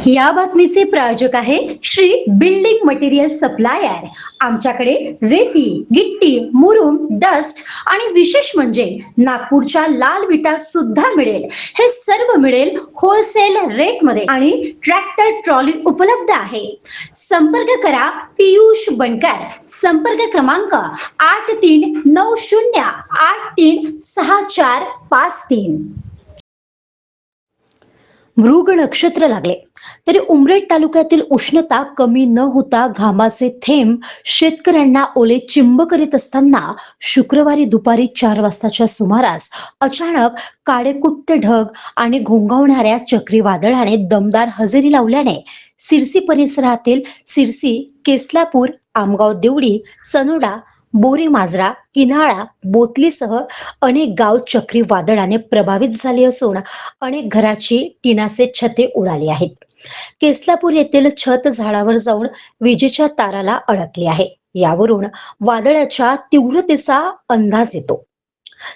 या बातमीचे प्रायोजक आहे श्री बिल्डिंग मटेरियल सप्लायर। आमच्याकडे रेती, गिट्टी, मुरुम, डस्ट आणि विशेष म्हणजे नागपूरच्या लाल विटा सुद्धा मिळेल। हे सर्व मिळेल होलसेल रेट मध्ये आणि ट्रॅक्टर ट्रॉली उपलब्ध आहे। संपर्क करा पियुष बनकर। संपर्क क्रमांक 8390836453। मृग नक्षत्र लागले तरी उमरेड तालुक्यातील उष्णता कमी न होता घामाचे थेंब शेतकऱ्यांना ओले चिंब करीत असताना शुक्रवारी दुपारी 4 वाजताच्या सुमारास अचानक काळेकुट्ट ढग आणि घोंघावणाऱ्या चक्रीवादळाने दमदार हजेरी लावल्याने सिरसी परिसरातील सिरसी, केसलापूर, आमगाव देवडी, सनोडा, बोरी माजरा, किन्हाळा, बोतलीसह अनेक गाव चक्रीवादळाने प्रभावित झाले असून अनेक घराची टिनाचे छते उडाली आहेत। केसलापूर येथील छत झाडावर जाऊन विजेच्या ताराला अडकली आहे। यावरून वादळाच्या तीव्रतेचा अंदाज येतो।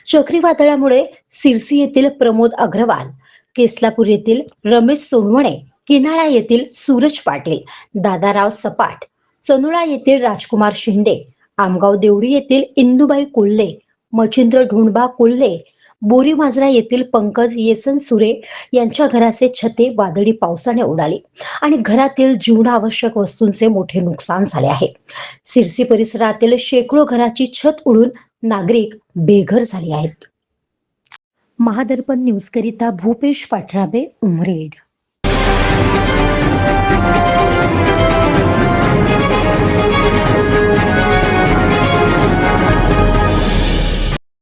चक्रीवादळामुळे सिरसी येथील प्रमोद अग्रवाल, केसलापूर येथील रमेश सोनवणे, किन्हाळा येथील सूरज पाटील, दादाराव सपाट, सनोळा येथील राजकुमार शिंदे, आमगाव देवडी येथील इंदुबाई कोल्हे, मच्छिंद्र ढोणबा कोल्हे, बोरी माजरा येथील पंकज येसन सुरे यांच्या घराचे छते वादळी पावसाने उडाली आणि घरातील जीवनावश्यक वस्तूंचे मोठे नुकसान झाले आहे। सिरसी परिसरातील शेकडो घराची छत उडून नागरिक बेघर झाले आहेत। महादर्पण न्यूज करिता भूपेश पाठराबे, उमरेड।